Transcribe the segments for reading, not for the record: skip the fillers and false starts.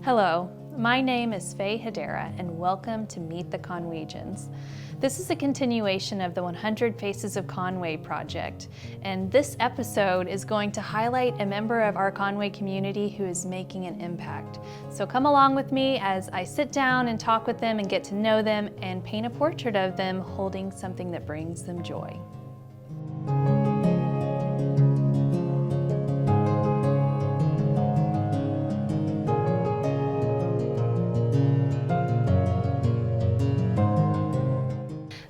Hello, my name is Faye Hedera and welcome to Meet the Conwegians. This is a continuation of the 100 Faces of Conway project, and this episode is going to highlight a member of our Conway community who is making an impact. So come along with me as I sit down and talk with them and get to know them and paint a portrait of them holding something that brings them joy.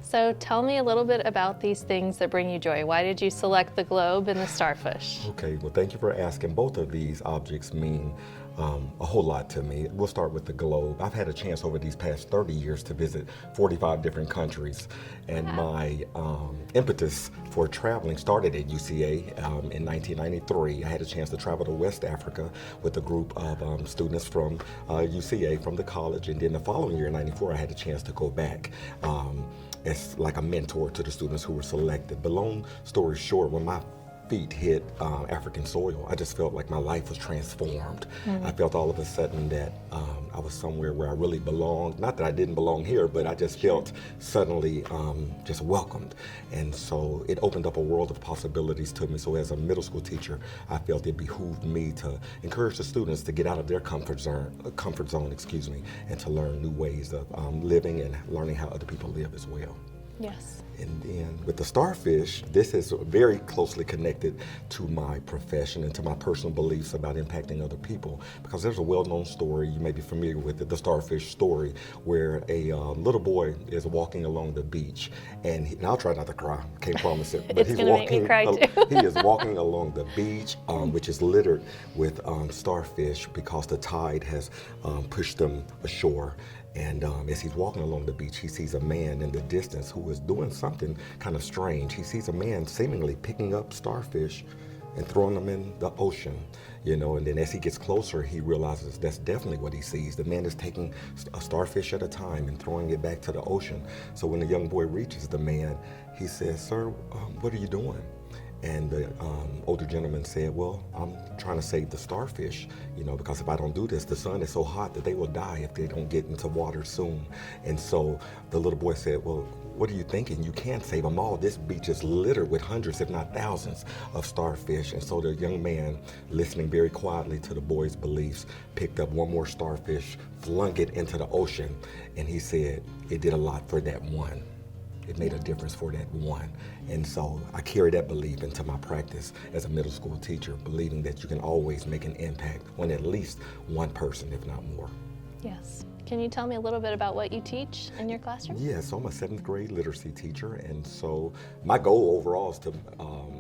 So tell me a little bit about these things that bring you joy. Why did you select the globe and the starfish? Okay, well, thank you for asking. Both of these objects mean a whole lot to me. We'll start with the globe. I've had a chance over these past 30 years to visit 45 different countries, and my impetus for traveling started at UCA in 1993. I had a chance to travel to West Africa with a group of students from UCA, from the college, and then the following year in '94, I had a chance to go back as like a mentor to the students who were selected. But long story short, when my feet hit African soil, I just felt like my life was transformed. I felt all of a sudden that I was somewhere where I really belonged. Not that I didn't belong here, but I just felt suddenly just welcomed. And so it opened up a world of possibilities to me. So as a middle school teacher, I felt it behooved me to encourage the students to get out of their comfort zone, and to learn new ways of living and learning how other people live as well. Yes. And then with the starfish, this is very closely connected to my profession and to my personal beliefs about impacting other people, because there's a well-known story, you may be familiar with it, the starfish story, where a little boy is walking along the beach, and I'll try not to cry, can't promise it, but It's gonna make me cry too. he is walking along the beach, which is littered with starfish because the tide has pushed them ashore. And as he's walking along the beach, he sees a man in the distance who is doing something kind of strange. He sees a man seemingly picking up starfish and throwing them in the ocean, and then as he gets closer, he realizes that's definitely what he sees. The man is taking a starfish at a time and throwing it back to the ocean. So when the young boy reaches the man, he says, "Sir, what are you doing?" And the older gentleman said, "Well, I'm trying to save the starfish, because if I don't do this, the sun is so hot that they will die if they don't get into water soon." And so the little boy said, "Well, what are you thinking? You can't save them all. This beach is littered with hundreds, if not thousands, of starfish." And so the young man, listening very quietly to the boy's beliefs, picked up one more starfish, flung it into the ocean, and he said, "It did a lot for that one. It made a difference for that one." And so I carry that belief into my practice as a middle school teacher, believing that you can always make an impact on at least one person, if not more. Yes. Can you tell me a little bit about what you teach in your classroom? Yes, so I'm a 7th grade literacy teacher, and so my goal overall is to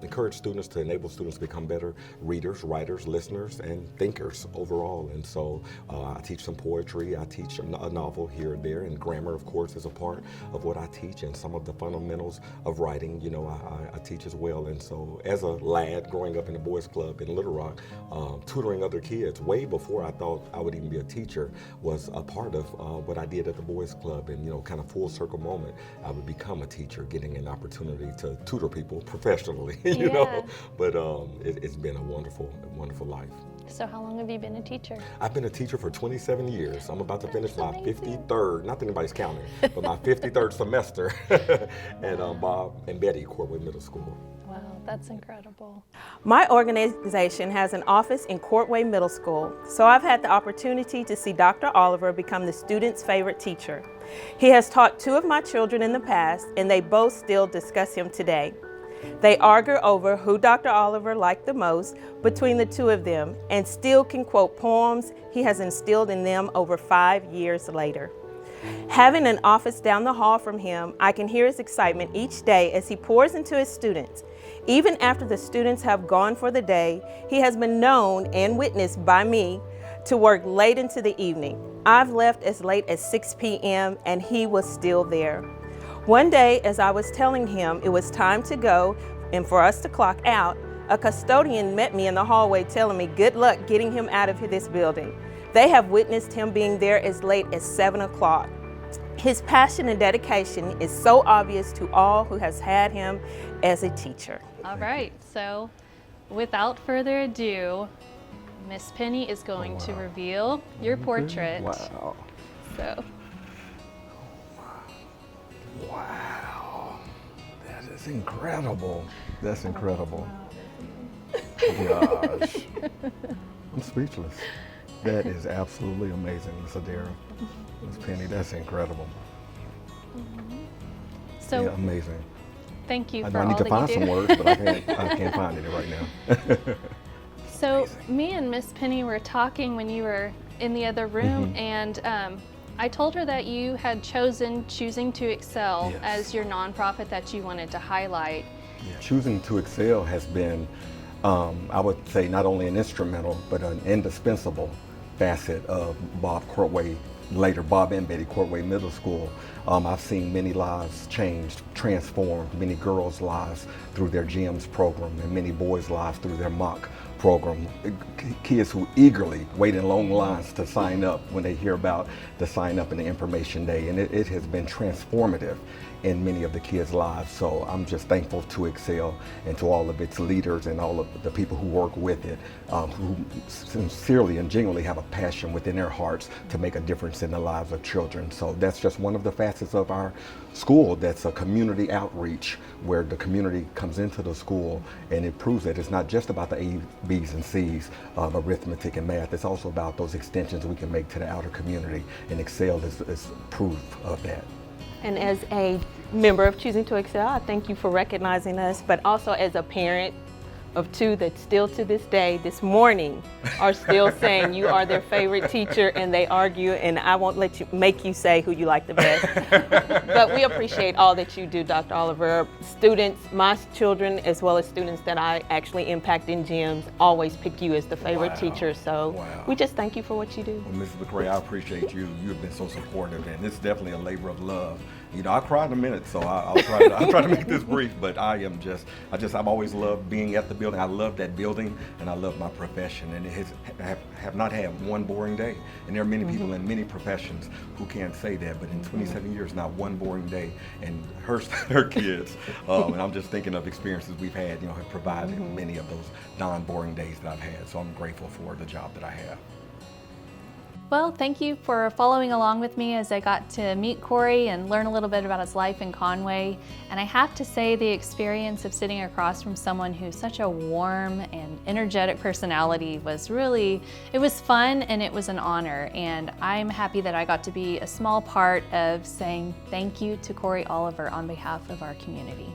encourage students, to enable students to become better readers, writers, listeners, and thinkers overall. And so I teach some poetry, I teach a novel here and there, and grammar, of course, is a part of what I teach, and some of the fundamentals of writing, I teach as well. And so as a lad growing up in the boys club in Little Rock, tutoring other kids way before I thought I would even be a teacher was a part of what I did at the boys club. And kind of full circle moment, I would become a teacher, getting an opportunity to tutor people professionally. But it's been a wonderful life. So how long have you been a teacher? I've been a teacher for 27 years. I'm about to finish my 53rd, not that anybody's counting, but my 53rd semester at Bob and Betty Corp Middle School. Wow, that's incredible. My organization has an office in Courtway Middle School, so I've had the opportunity to see Dr. Oliver become the students' favorite teacher. He has taught 2 of my children in the past, and they both still discuss him today. They argue over who Dr. Oliver liked the most between the 2 of them, and still can quote poems he has instilled in them over 5 years later. Having an office down the hall from him, I can hear his excitement each day as he pours into his students. Even after the students have gone for the day, he has been known and witnessed by me to work late into the evening. I've left as late as 6 p.m. and he was still there. One day, as I was telling him it was time to go and for us to clock out, a custodian met me in the hallway telling me good luck getting him out of this building. They have witnessed him being there as late as 7 o'clock. His passion and dedication is so obvious to all who has had him as a teacher. All right, so without further ado, Miss Penny is going to reveal your portrait. Wow. So. Wow. That is incredible. That's incredible. Gosh. I'm speechless. That is absolutely amazing, Miss Hedera. Miss Penny, that's incredible. So yeah, amazing. thank you I for know I all need to that find you do. some words, but I can't find any right now. So me and Miss Penny were talking when you were in the other room, and I told her that you had chosen Choosing to Excel Yes. as your nonprofit that you wanted to highlight. Yeah. Choosing to Excel has been, I would say, not only an instrumental, but an indispensable facet of Bob and Betty Courtway Middle School. I've seen many lives changed, transformed, many girls' lives through their GEMS program, and many boys' lives through their mock program. Kids who eagerly wait in long lines to sign up when they hear about the sign up and the information day, and it has been transformative in many of the kids' lives. So I'm just thankful to Excel and to all of its leaders and all of the people who work with it, who sincerely and genuinely have a passion within their hearts to make a difference in the lives of children. So that's just one of the facets of our school. That's a community outreach where the community comes into the school, and it proves that it's not just about the A, B's, and C's of arithmetic and math. It's also about those extensions we can make to the outer community, and Excel is proof of that. And as a member of Choosing to Excel, I thank you for recognizing us, but also as a parent of two that still to this day, this morning, are still saying you are their favorite teacher, and they argue, and I won't make you say who you like the best. But we appreciate all that you do, Dr. Oliver. Students, my children, as well as students that I actually impact in GEMS, always pick you as the favorite teacher. So we just thank you for what you do. Well, Mrs. McCray, I appreciate you. You've been so supportive, and it's definitely a labor of love. You know, I cried in a minute, so I'll try to make this brief, but I've always loved being at the building. I love that building, and I love my profession, and it have not had one boring day. And there are many people in many professions who can't say that, but in 27 years, not one boring day. And her kids, and I'm just thinking of experiences we've had, you know, have provided many of those non-boring days that I've had. So I'm grateful for the job that I have. Well, thank you for following along with me as I got to meet Corey and learn a little bit about his life in Conway. And I have to say, the experience of sitting across from someone who's such a warm and energetic personality was it was fun, and it was an honor. And I'm happy that I got to be a small part of saying thank you to Corey Oliver on behalf of our community.